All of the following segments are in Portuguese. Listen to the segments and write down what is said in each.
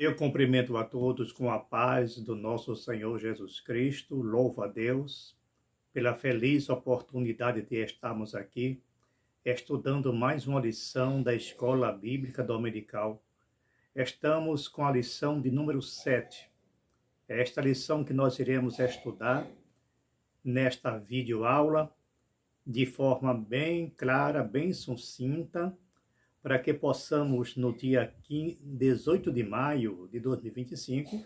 Eu cumprimento a todos com a paz do nosso Senhor Jesus Cristo. Louvo a Deus pela feliz oportunidade de estarmos aqui estudando mais uma lição da Escola Bíblica Dominical. Estamos com a lição de número 7. É esta lição que nós iremos estudar nesta videoaula de forma bem clara, bem sucinta, para que possamos, no dia 18 de maio de 2025,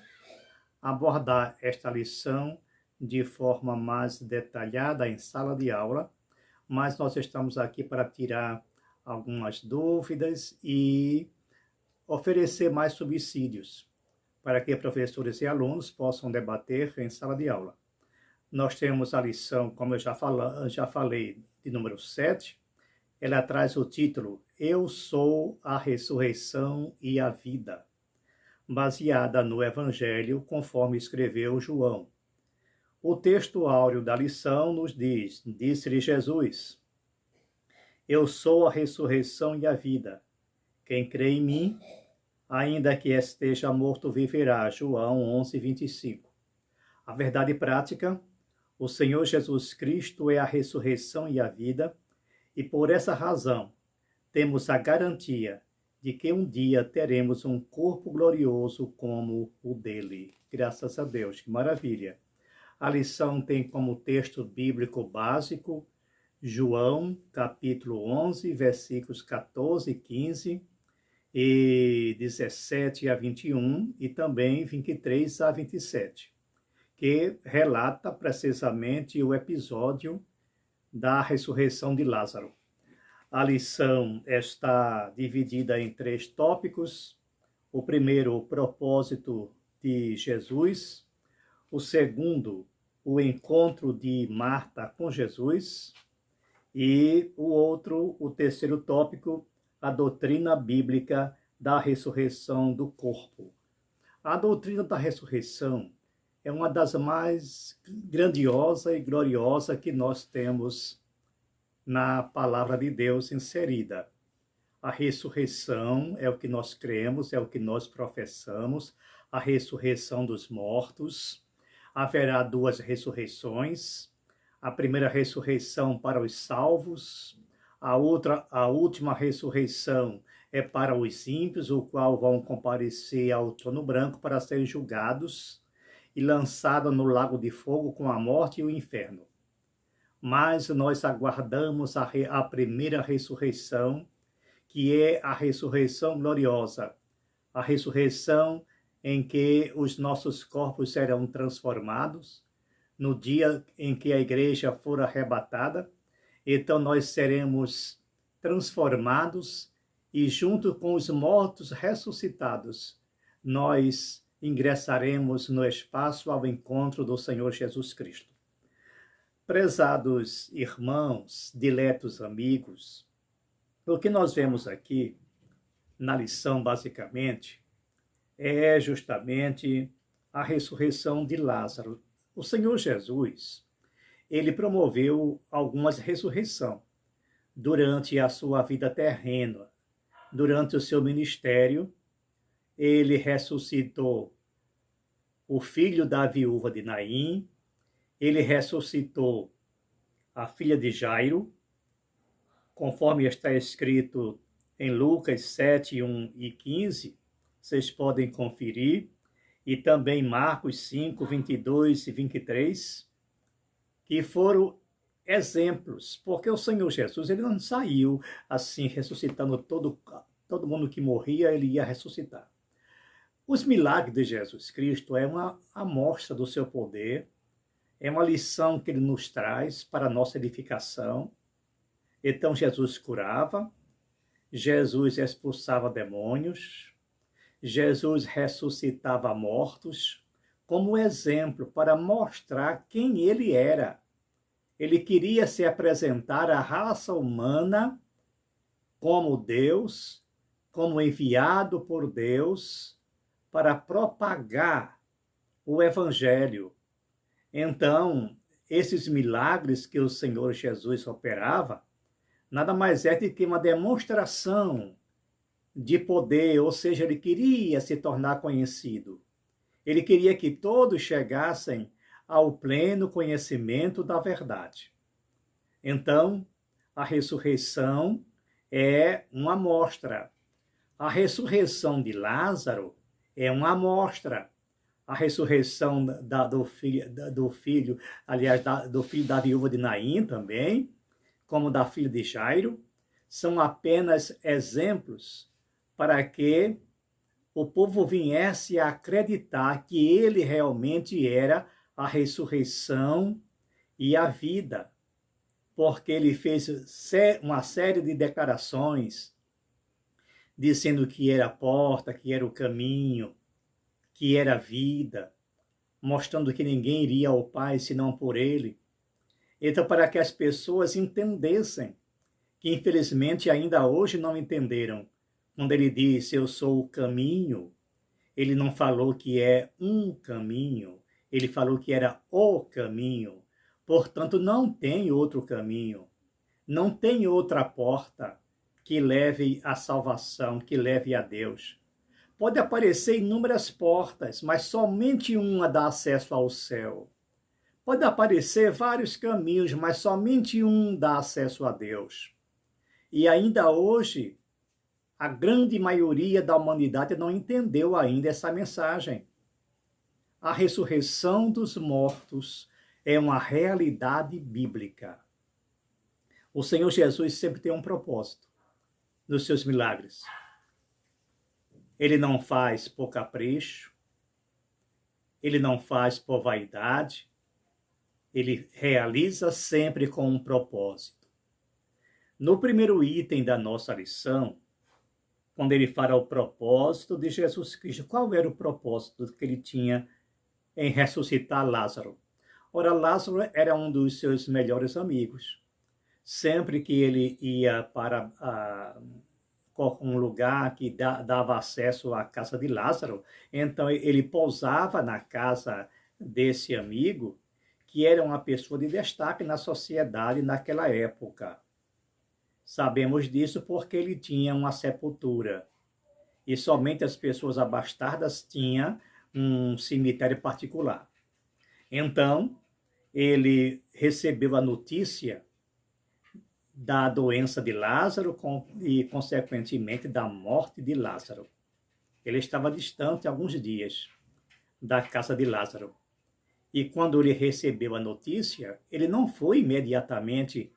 abordar esta lição de forma mais detalhada em sala de aula, mas nós estamos aqui para tirar algumas dúvidas e oferecer mais subsídios para que professores e alunos possam debater em sala de aula. Nós temos a lição, como eu já falei, de número 7, ela traz o título Eu sou a ressurreição e a vida, baseada no Evangelho conforme escreveu João. O texto áureo da lição nos diz, disse-lhe Jesus, Eu sou a ressurreição e a vida. Quem crê em mim, ainda que esteja morto, viverá. João 11, 25. A verdade prática, o Senhor Jesus Cristo é a ressurreição e a vida, e por essa razão, temos a garantia de que um dia teremos um corpo glorioso como o dele. Graças a Deus, que maravilha! A lição tem como texto bíblico básico João, capítulo 11, versículos 14 e 15, e 17 a 21, e também 23 a 27, que relata precisamente o episódio da ressurreição de Lázaro. A lição está dividida em 3 tópicos. O primeiro, o propósito de Jesus. O segundo, o encontro de Marta com Jesus. E o terceiro tópico, a doutrina bíblica da ressurreição do corpo. A doutrina da ressurreição é uma das mais grandiosa e gloriosa que nós temos na palavra de Deus inserida. A ressurreição é o que nós cremos, é o que nós professamos, a ressurreição dos mortos. Haverá 2 ressurreições, a primeira ressurreição para os salvos, a última ressurreição é para os ímpios, o qual vão comparecer ao trono branco para serem julgados e lançado no lago de fogo com a morte e o inferno. Mas nós aguardamos a primeira ressurreição, que é a ressurreição gloriosa, a ressurreição em que os nossos corpos serão transformados, no dia em que a igreja for arrebatada, então nós seremos transformados e junto com os mortos ressuscitados, nós ingressaremos no espaço ao encontro do Senhor Jesus Cristo. Prezados irmãos, diletos amigos, o que nós vemos aqui na lição, basicamente, é justamente a ressurreição de Lázaro. O Senhor Jesus, ele promoveu algumas ressurreições durante a sua vida terrena, durante o seu ministério. Ele ressuscitou o filho da viúva de Naim, ele ressuscitou a filha de Jairo, conforme está escrito em Lucas 7, 1 e 15, vocês podem conferir, e também Marcos 5, 22 e 23, que foram exemplos, porque o Senhor Jesus, ele não saiu assim, ressuscitando todo mundo que morria, ele ia ressuscitar. Os milagres de Jesus Cristo é uma amostra do seu poder, é uma lição que ele nos traz para a nossa edificação. Então Jesus curava, Jesus expulsava demônios, Jesus ressuscitava mortos, como exemplo para mostrar quem ele era. Ele queria se apresentar à raça humana como Deus, como enviado por Deus para propagar o Evangelho. Então, esses milagres que o Senhor Jesus operava, nada mais é do que uma demonstração de poder, ou seja, ele queria se tornar conhecido. Ele queria que todos chegassem ao pleno conhecimento da verdade. Então, a ressurreição é uma amostra. A ressurreição de Lázaro é uma amostra. A ressurreição do filho, aliás, do filho da viúva de Naim também, como da filha de Jairo, são apenas exemplos para que o povo viesse a acreditar que ele realmente era a ressurreição e a vida, porque ele fez uma série de declarações dizendo que era a porta, que era o caminho, que era a vida, mostrando que ninguém iria ao Pai senão por ele. Então, para que as pessoas entendessem, que infelizmente ainda hoje não entenderam, quando ele disse, eu sou o caminho, ele não falou que é um caminho, ele falou que era o caminho. Portanto, não tem outro caminho, não tem outra porta que leve à salvação, que leve a Deus. Pode aparecer inúmeras portas, mas somente uma dá acesso ao céu. Pode aparecer vários caminhos, mas somente um dá acesso a Deus. E ainda hoje, a grande maioria da humanidade não entendeu ainda essa mensagem. A ressurreição dos mortos é uma realidade bíblica. O Senhor Jesus sempre tem um propósito nos seus milagres. Ele não faz por capricho, ele não faz por vaidade, ele realiza sempre com um propósito. No primeiro item da nossa lição, quando ele fala o propósito de Jesus Cristo, qual era o propósito que ele tinha em ressuscitar Lázaro? Ora, Lázaro era um dos seus melhores amigos. Sempre que ele ia para um lugar que dava acesso à casa de Lázaro, então ele pousava na casa desse amigo, que era uma pessoa de destaque na sociedade naquela época. Sabemos disso porque ele tinha uma sepultura. E somente as pessoas abastadas tinham um cemitério particular. Então, ele recebeu a notícia da doença de Lázaro e, consequentemente, da morte de Lázaro. Ele estava distante alguns dias da casa de Lázaro. E quando ele recebeu a notícia, ele não foi imediatamente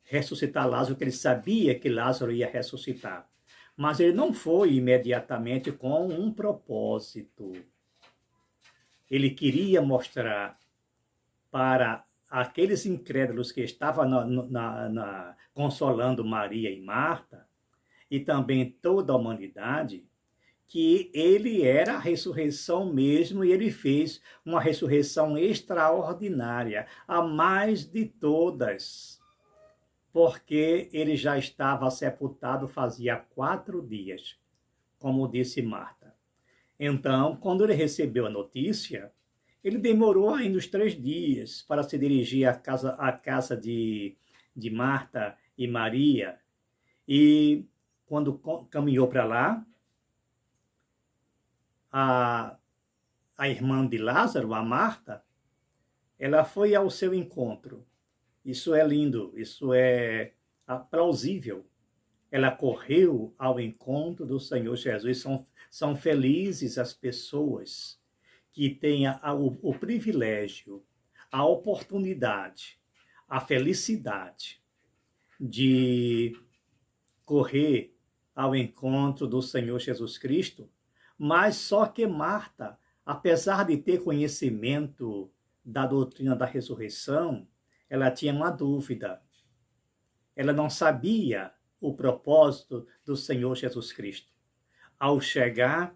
ressuscitar Lázaro, porque ele sabia que Lázaro ia ressuscitar. Mas ele não foi imediatamente com um propósito. Ele queria mostrar para aqueles incrédulos que estavam consolando Maria e Marta, e também toda a humanidade, que ele era a ressurreição mesmo, e ele fez uma ressurreição extraordinária, a mais de todas, porque ele já estava sepultado fazia 4 dias, como disse Marta. Então, quando ele recebeu a notícia, ele demorou ainda uns 3 dias para se dirigir à casa de Marta e Maria. E quando caminhou para lá, a irmã de Lázaro, a Marta, ela foi ao seu encontro. Isso é lindo, isso é plausível. Ela correu ao encontro do Senhor Jesus. São felizes as pessoas que têm o privilégio, a oportunidade, a felicidade de correr ao encontro do Senhor Jesus Cristo. Mas só que Marta, apesar de ter conhecimento da doutrina da ressurreição, ela tinha uma dúvida. Ela não sabia o propósito do Senhor Jesus Cristo. Ao chegar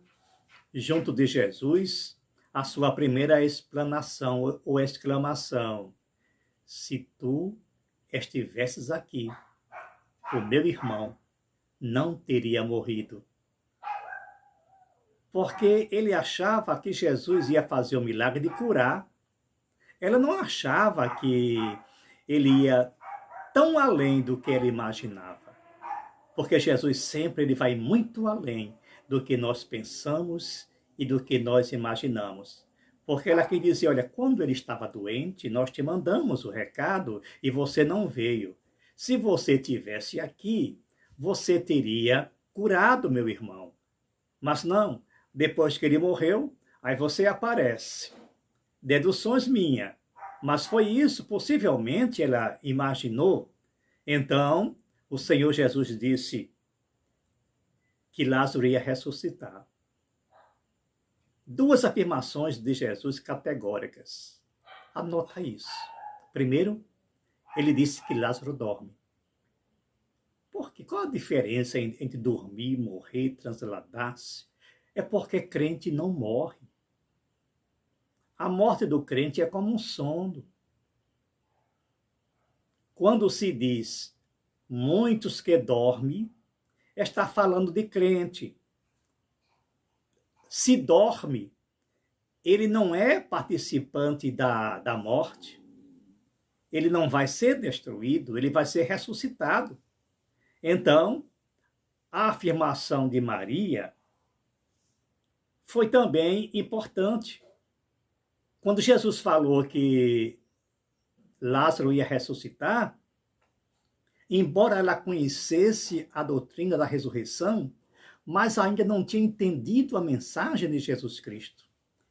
junto de Jesus, a sua primeira explanação ou exclamação: se tu estivesses aqui, o meu irmão não teria morrido. Porque ele achava que Jesus ia fazer o milagre de curar. Ela não achava que ele ia tão além do que ele imaginava. Porque Jesus sempre ele vai muito além do que nós pensamos e do que nós imaginamos. Porque ela quer dizer, olha, quando ele estava doente, nós te mandamos o recado e você não veio. Se você tivesse aqui, você teria curado meu irmão. Mas não, depois que ele morreu, aí você aparece. Deduções minhas. Mas foi isso, possivelmente ela imaginou. Então, o Senhor Jesus disse que Lázaro ia ressuscitar. Duas afirmações de Jesus categóricas. Anota isso. Primeiro, ele disse que Lázaro dorme. Por quê? Qual a diferença entre dormir, morrer, transladar-se? É porque crente não morre. A morte do crente é como um sono. Quando se diz muitos que dormem, está falando de crente. Se dorme, ele não é participante da morte, ele não vai ser destruído, ele vai ser ressuscitado. Então, a afirmação de Maria foi também importante. Quando Jesus falou que Lázaro ia ressuscitar, embora ela conhecesse a doutrina da ressurreição, mas ainda não tinha entendido a mensagem de Jesus Cristo.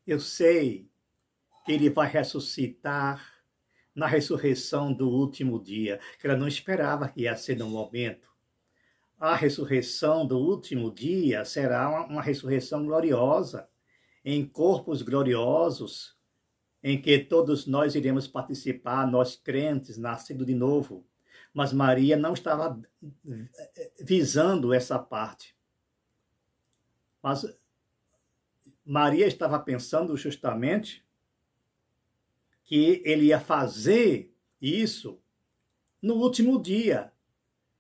Eu sei que ele vai ressuscitar na ressurreição do último dia, que ela não esperava que ia ser no momento. A ressurreição do último dia será uma ressurreição gloriosa, em corpos gloriosos, em que todos nós iremos participar, nós crentes, nascidos de novo. Mas Maria não estava visando essa parte. Mas Maria estava pensando justamente que ele ia fazer isso no último dia.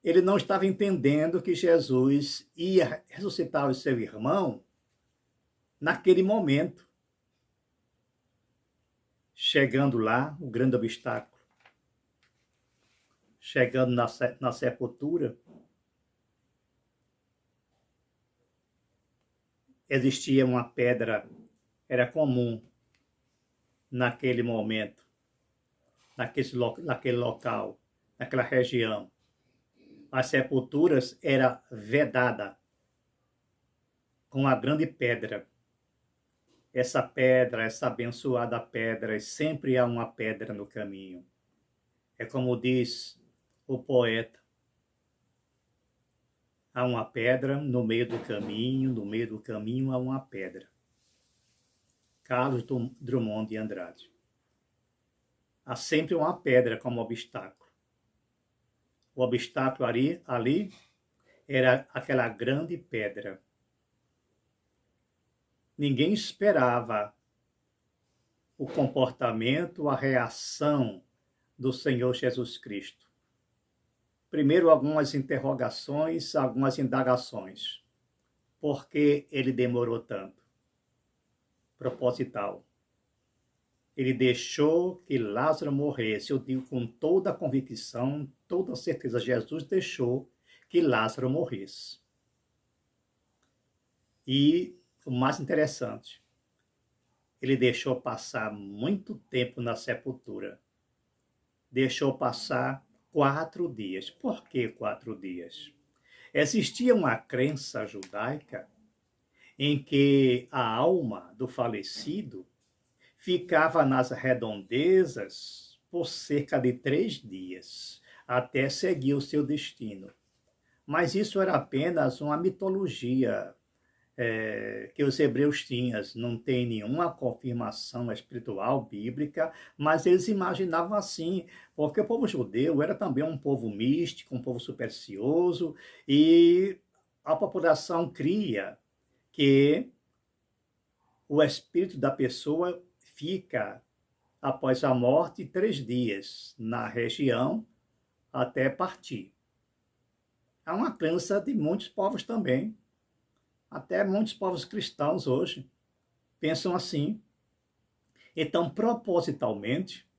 Ele não estava entendendo que Jesus ia ressuscitar o seu irmão naquele momento. Chegando lá, o grande obstáculo. Chegando na sepultura, existia uma pedra, era comum naquele momento, naquele local, naquela região. As sepulturas eram vedadas com a grande pedra. Essa pedra, essa abençoada pedra, e sempre há uma pedra no caminho. É como diz o poeta, há uma pedra no meio do caminho há uma pedra. Carlos Drummond de Andrade. Há sempre uma pedra como obstáculo. O obstáculo ali era aquela grande pedra. Ninguém esperava o comportamento, a reação do Senhor Jesus Cristo. Primeiro, algumas interrogações, algumas indagações. Por que ele demorou tanto? Proposital. Ele deixou que Lázaro morresse. Eu digo com toda a convicção, toda a certeza, Jesus deixou que Lázaro morresse. E o mais interessante, ele deixou passar muito tempo na sepultura. Deixou passar 4 dias. Por que 4 dias? Existia uma crença judaica em que a alma do falecido ficava nas redondezas por cerca de 3 dias, até seguir o seu destino. Mas isso era apenas uma mitologia que os hebreus tinham, não tem nenhuma confirmação espiritual, bíblica, mas eles imaginavam assim, porque o povo judeu era também um povo místico, um povo supersticioso, e a população cria que o espírito da pessoa fica, após a morte, 3 dias na região até partir. É uma crença de muitos povos também. Até muitos povos cristãos hoje pensam assim. Então, propositalmente,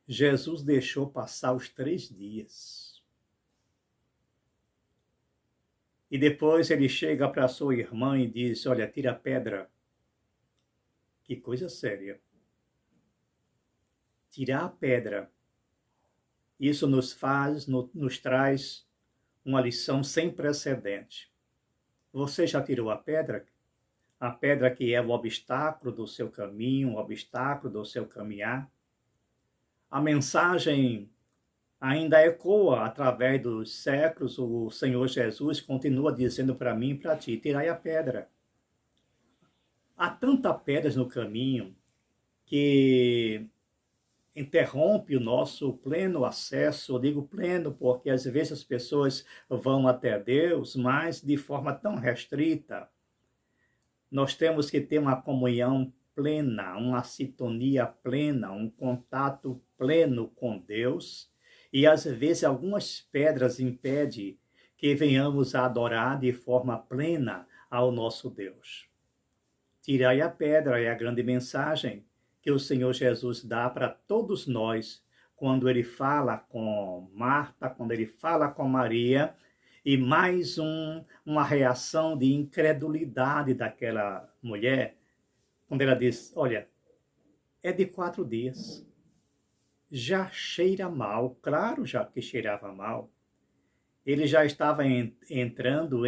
Jesus deixou passar os 3 dias. E depois ele chega para sua irmã e diz, olha, tira a pedra. Que coisa séria. Tirar a pedra. Isso nos traz uma lição sem precedente. Você já tirou a pedra? A pedra que é o obstáculo do seu caminho, o obstáculo do seu caminhar. A mensagem ainda ecoa através dos séculos. O Senhor Jesus continua dizendo para mim e para ti, tirai a pedra. Há tantas pedras no caminho que interrompe o nosso pleno acesso. Eu digo pleno porque às vezes as pessoas vão até Deus, mas de forma tão restrita. Nós temos que ter uma comunhão plena, uma sintonia plena, um contato pleno com Deus. E às vezes algumas pedras impedem que venhamos a adorar de forma plena ao nosso Deus. Tirai a pedra é a grande mensagem que o Senhor Jesus dá para todos nós quando ele fala com Marta, quando ele fala com Maria, e mais uma reação de incredulidade daquela mulher, quando ela diz, olha, é de 4 dias, já cheira mal, claro já que cheirava mal, ele já estava entrando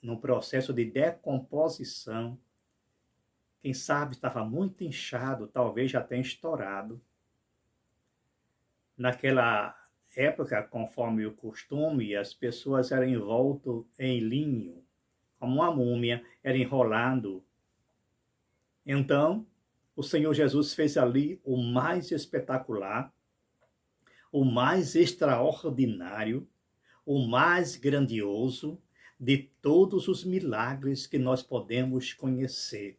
no processo de decomposição, quem sabe estava muito inchado, talvez já tenha estourado. Naquela época, conforme o costume, as pessoas eram envoltas em linho, como uma múmia, era enrolado. Então, o Senhor Jesus fez ali o mais espetacular, o mais extraordinário, o mais grandioso de todos os milagres que nós podemos conhecer.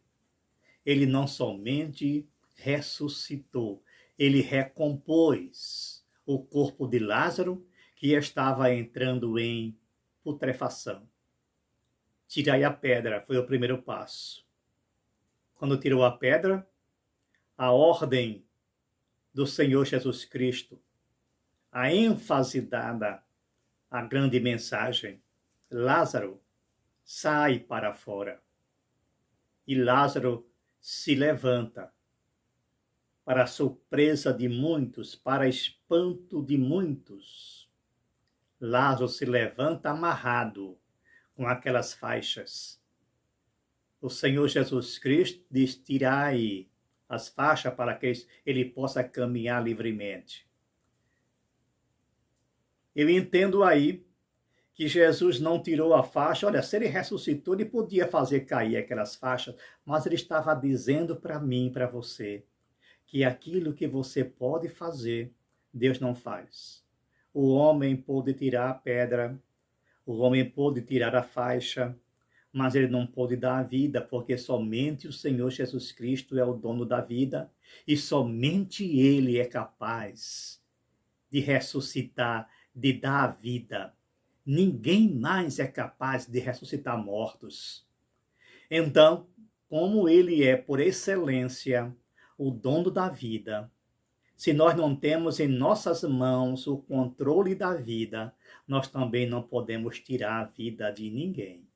Ele não somente ressuscitou, ele recompôs o corpo de Lázaro, que estava entrando em putrefação. Tirai a pedra, foi o primeiro passo. Quando tirou a pedra, a ordem do Senhor Jesus Cristo, a ênfase dada à grande mensagem, Lázaro, sai para fora. E Lázaro se levanta, para a surpresa de muitos, para espanto de muitos. Lázaro se levanta amarrado com aquelas faixas. O Senhor Jesus Cristo diz, tirai as faixas para que ele possa caminhar livremente. Eu entendo aí que Jesus não tirou a faixa. Olha, se ele ressuscitou, ele podia fazer cair aquelas faixas, mas ele estava dizendo para mim, para você, que aquilo que você pode fazer, Deus não faz. O homem pode tirar a pedra, o homem pode tirar a faixa, mas ele não pode dar a vida, porque somente o Senhor Jesus Cristo é o dono da vida, e somente ele é capaz de ressuscitar, de dar a vida. Ninguém mais é capaz de ressuscitar mortos. Então, como ele é, por excelência, o dono da vida, se nós não temos em nossas mãos o controle da vida, nós também não podemos tirar a vida de ninguém.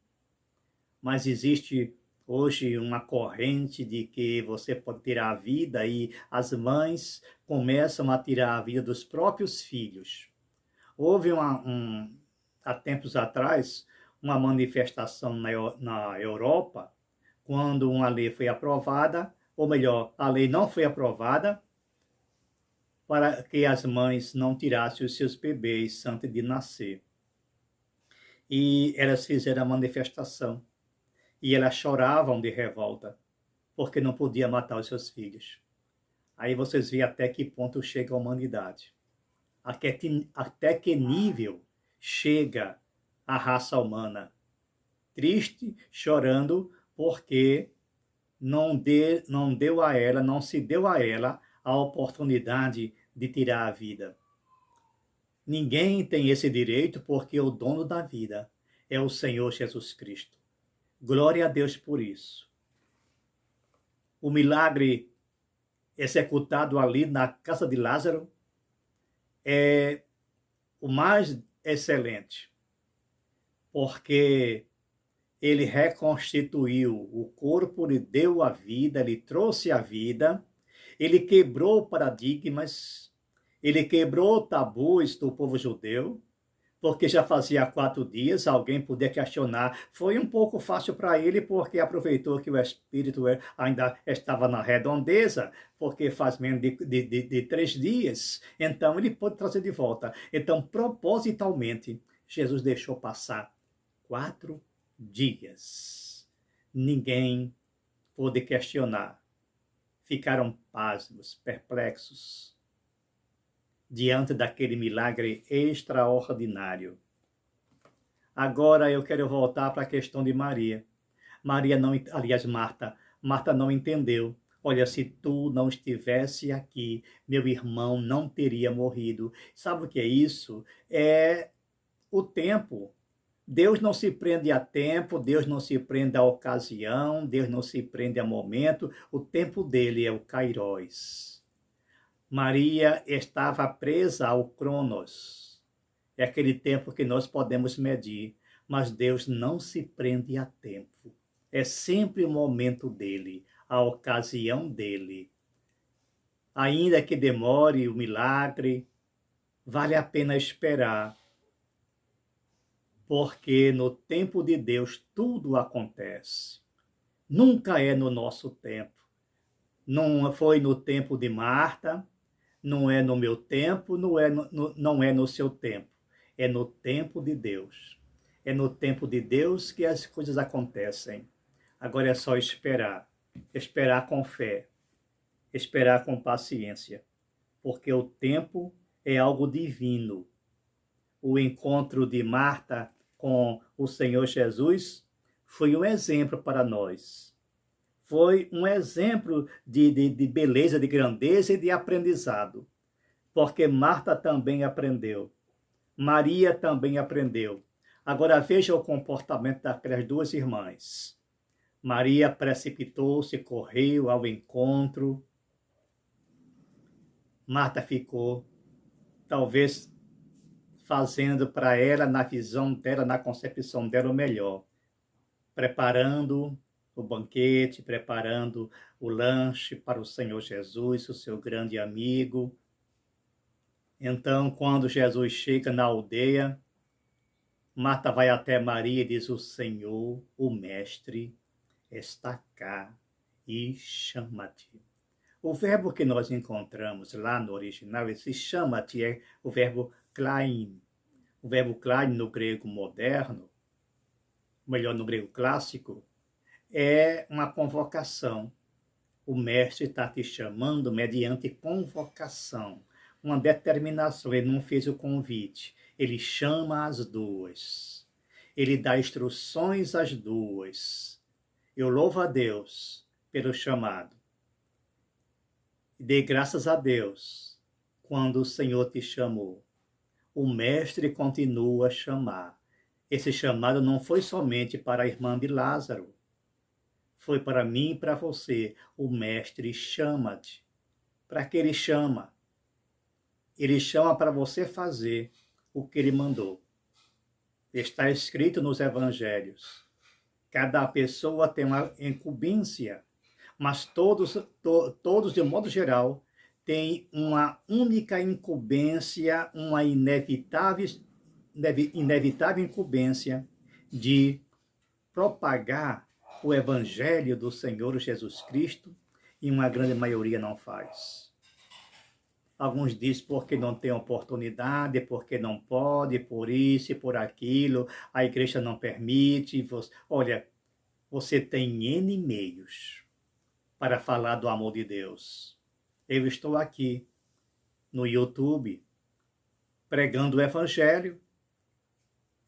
Mas existe hoje uma corrente de que você pode tirar a vida e as mães começam a tirar a vida dos próprios filhos. Houve há tempos atrás, uma manifestação na Europa, quando uma lei foi aprovada, ou melhor, a lei não foi aprovada, para que as mães não tirassem os seus bebês antes de nascer. E elas fizeram a manifestação. E elas choravam de revolta, porque não podia matar os seus filhos. Aí vocês veem até que ponto chega a humanidade. Até que nível chega a raça humana. Triste, chorando, porque não se deu a ela a oportunidade de tirar a vida. Ninguém tem esse direito, porque o dono da vida é o Senhor Jesus Cristo. Glória a Deus por isso. O milagre executado ali na casa de Lázaro é o mais excelente. porque ele reconstituiu o corpo, lhe deu a vida, lhe trouxe a vida, ele quebrou paradigmas, ele quebrou tabus do povo judeu, porque já fazia 4 dias, alguém podia questionar. Foi um pouco fácil para ele, porque aproveitou que o Espírito ainda estava na redondeza, porque faz menos de 3 dias, então ele pôde trazer de volta. Então, propositalmente, Jesus deixou passar 4 dias. Ninguém pôde questionar. Ficaram pasmos, perplexos, diante daquele milagre extraordinário. Agora eu quero voltar para a questão de Maria. Marta não entendeu. Olha, se tu não estivesse aqui, meu irmão não teria morrido. Sabe o que é isso? É o tempo. Deus não se prende a tempo, Deus não se prende a ocasião, Deus não se prende a momento. O tempo dele é o Kairos. Maria estava presa ao Cronos. É aquele tempo que nós podemos medir, mas Deus não se prende a tempo. É sempre o momento dele, a ocasião dele. Ainda que demore o milagre, vale a pena esperar, porque no tempo de Deus tudo acontece. Nunca é no nosso tempo. Não foi no tempo de Marta, não é no meu tempo, não é no seu tempo. É no tempo de Deus. É no tempo de Deus que as coisas acontecem. Agora é só esperar. Esperar com fé. Esperar com paciência. Porque o tempo é algo divino. O encontro de Marta com o Senhor Jesus foi um exemplo para nós. Foi um exemplo de beleza, de grandeza e de aprendizado. Porque Marta também aprendeu. Maria também aprendeu. Agora veja o comportamento daquelas 2 irmãs. Maria precipitou-se, correu ao encontro. Marta ficou, talvez fazendo para ela, na visão dela, na concepção dela, o melhor. Preparando o banquete, preparando o lanche para o Senhor Jesus, o seu grande amigo. Então, quando Jesus chega na aldeia, Marta vai até Maria e diz: o Senhor, o Mestre, está cá e chama-te. O verbo que nós encontramos lá no original, esse chama-te, é o verbo klein. O verbo klein no grego moderno, melhor, no grego clássico, é uma convocação. O mestre está te chamando mediante convocação, uma determinação. Ele não fez o convite, ele chama as 2. Ele dá instruções às 2. Eu louvo a Deus pelo chamado. Dê graças a Deus quando o Senhor te chamou. O mestre continua a chamar. Esse chamado não foi somente para a irmã de Lázaro. Foi para mim e para você. O mestre chama-te. Para que ele chama? Ele chama para você fazer o que ele mandou. Está escrito nos evangelhos. Cada pessoa tem uma incumbência, mas todos de modo geral, têm uma única incumbência, uma inevitável incumbência de propagar o evangelho do Senhor Jesus Cristo, e uma grande maioria não faz. Alguns dizem porque não tem oportunidade, porque não pode, por isso e por aquilo, a igreja não permite. Olha, você tem N meios para falar do amor de Deus. Eu estou aqui no YouTube pregando o evangelho.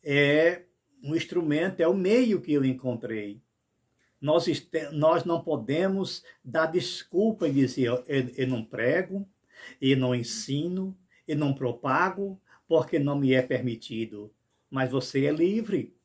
É um instrumento, é o meio que eu encontrei. Nós não podemos dar desculpa e dizer: eu não prego, eu não ensino, eu não propago, porque não me é permitido. Mas você é livre.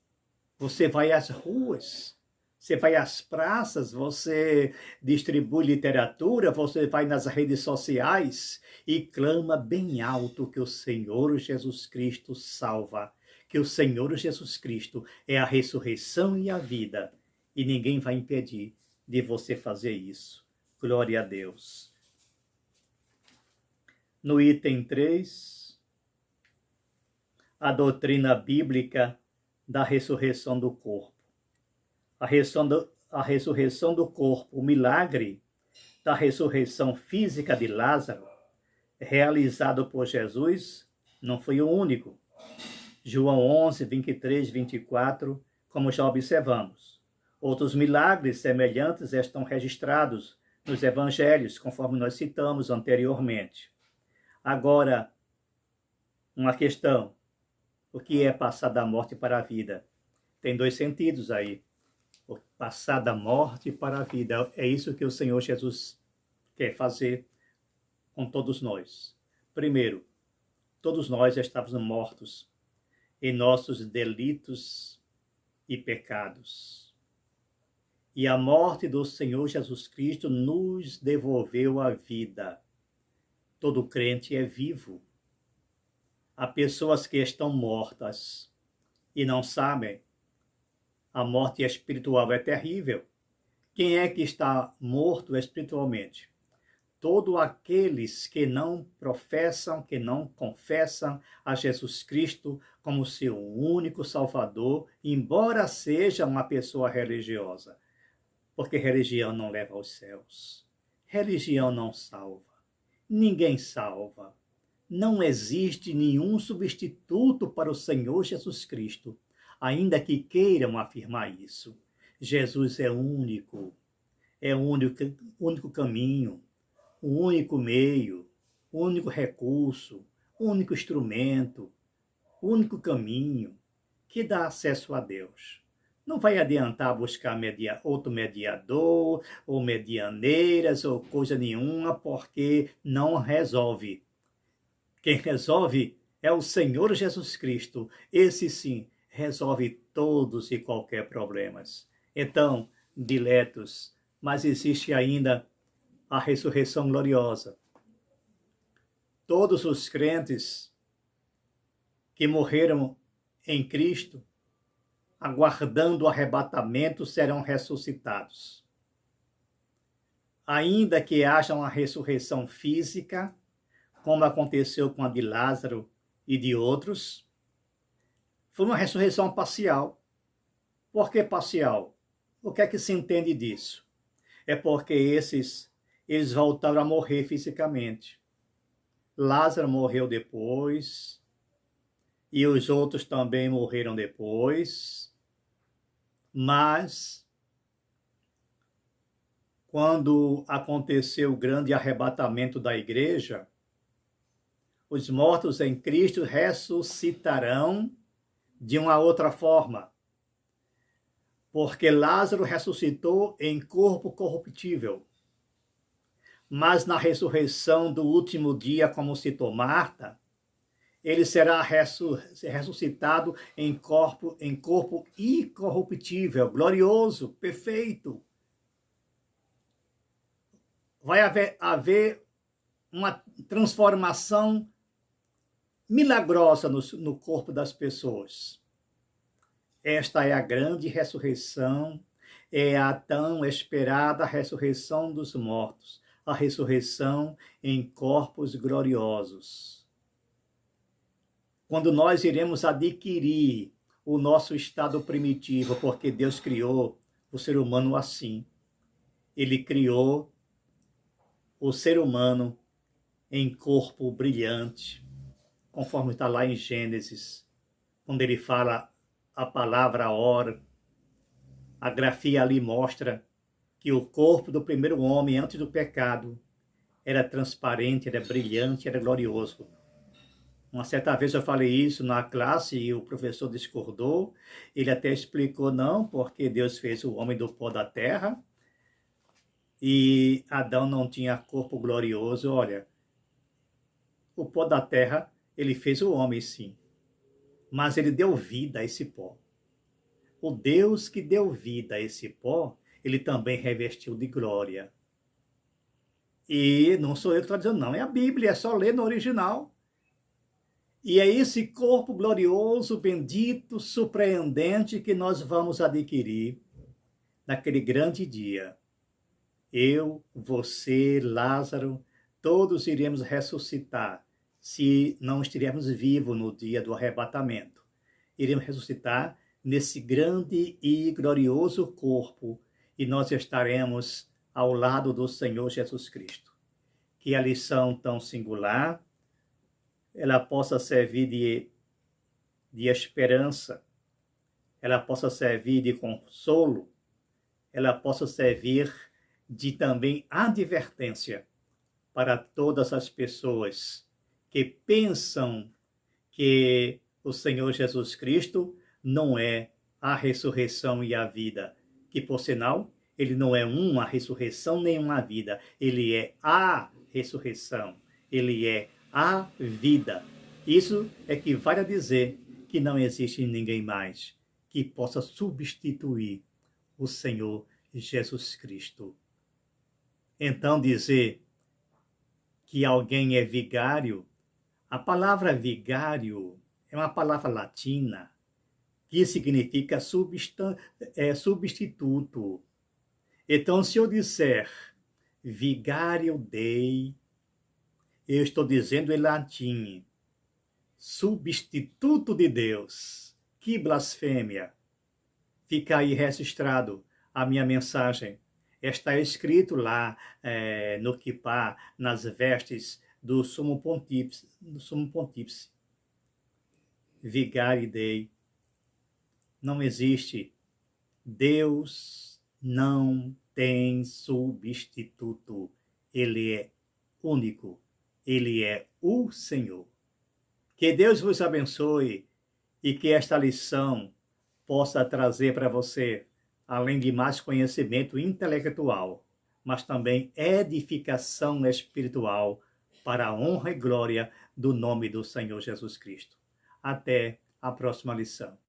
Você vai às ruas, você vai às praças, você distribui literatura, você vai nas redes sociais e clama bem alto que o Senhor Jesus Cristo salva, que o Senhor Jesus Cristo é a ressurreição e a vida, e ninguém vai impedir de você fazer isso. Glória a Deus. No item 3, a doutrina bíblica da ressurreição do corpo. A ressurreição do corpo, o milagre da ressurreição física de Lázaro, realizado por Jesus, não foi o único. João 11, 23, 24, como já observamos. Outros milagres semelhantes estão registrados nos evangelhos, conforme nós citamos anteriormente. Agora, uma questão. O que é passar da morte para a vida? Tem dois sentidos aí. Passar da morte para a vida. É isso que o Senhor Jesus quer fazer com todos nós. Primeiro, todos nós estávamos mortos em nossos delitos e pecados. E a morte do Senhor Jesus Cristo nos devolveu a vida. Todo crente é vivo. Há pessoas que estão mortas e não sabem. A morte espiritual é terrível. Quem é que está morto espiritualmente? Todos aqueles que não professam, que não confessam a Jesus Cristo como seu único Salvador, embora seja uma pessoa religiosa. Porque religião não leva aos céus. Religião não salva. Ninguém salva. Não existe nenhum substituto para o Senhor Jesus Cristo, ainda que queiram afirmar isso. Jesus é único, é o único caminho, o único meio, o único recurso, o único instrumento, o único caminho que dá acesso a Deus. Não vai adiantar buscar outro mediador, ou medianeiras, ou coisa nenhuma, porque não resolve. Quem resolve é o Senhor Jesus Cristo. Esse sim resolve todos e qualquer problemas. Então, diletos, mas existe ainda a ressurreição gloriosa. Todos os crentes que morreram em Cristo, aguardando o arrebatamento, serão ressuscitados. Ainda que haja uma ressurreição física, como aconteceu com a de Lázaro e de outros, foi uma ressurreição parcial. Por que parcial? O que é que se entende disso? É porque eles voltaram a morrer fisicamente. Lázaro morreu depois, e os outros também morreram depois, mas quando aconteceu o grande arrebatamento da igreja, os mortos em Cristo ressuscitarão de uma outra forma. Porque Lázaro ressuscitou em corpo corruptível. Mas na ressurreição do último dia, como citou Marta, ele será ressuscitado em corpo incorruptível, glorioso, perfeito. Vai haver uma transformação milagrosa no corpo das pessoas. Esta é a grande ressurreição, é a tão esperada ressurreição dos mortos, a ressurreição em corpos gloriosos. Quando nós iremos adquirir o nosso estado primitivo, porque Deus criou o ser humano assim. Ele criou o ser humano em corpo brilhante, conforme está lá em Gênesis, quando ele fala a palavra ora. A grafia ali mostra que o corpo do primeiro homem, antes do pecado, era transparente, era brilhante, era glorioso. Uma certa vez eu falei isso na classe e o professor discordou. Ele até explicou, não, porque Deus fez o homem do pó da terra e Adão não tinha corpo glorioso. Olha, o pó da terra, ele fez o homem, sim, mas ele deu vida a esse pó. O Deus que deu vida a esse pó, ele também revestiu de glória. E não sou eu que estou dizendo, não, é a Bíblia, é só ler no original. E é esse corpo glorioso, bendito, surpreendente que nós vamos adquirir naquele grande dia. Eu, você, Lázaro, todos iremos ressuscitar se não estivermos vivos no dia do arrebatamento. Iremos ressuscitar nesse grande e glorioso corpo e nós estaremos ao lado do Senhor Jesus Cristo. Que a lição tão singular ela possa servir de esperança, ela possa servir de consolo, ela possa servir de também advertência para todas as pessoas que pensam que o Senhor Jesus Cristo não é a ressurreição e a vida, que por sinal, ele não é uma ressurreição nem uma vida, ele é a ressurreição, ele é a vida. Isso equivale a dizer que não existe ninguém mais que possa substituir o Senhor Jesus Cristo. Então dizer que alguém é vigário, a palavra vigário é uma palavra latina que significa substituto. Então, se eu disser vigário Dei, eu estou dizendo em latim, substituto de Deus. Que blasfêmia! Fica aí registrado a minha mensagem. Está escrito lá no quipá, nas vestes do sumo pontífice. Vigário Dei. Não existe. Deus não tem substituto. Ele é único. Ele é o Senhor. Que Deus vos abençoe e que esta lição possa trazer para você, além de mais conhecimento intelectual, mas também edificação espiritual para a honra e glória do nome do Senhor Jesus Cristo. Até a próxima lição.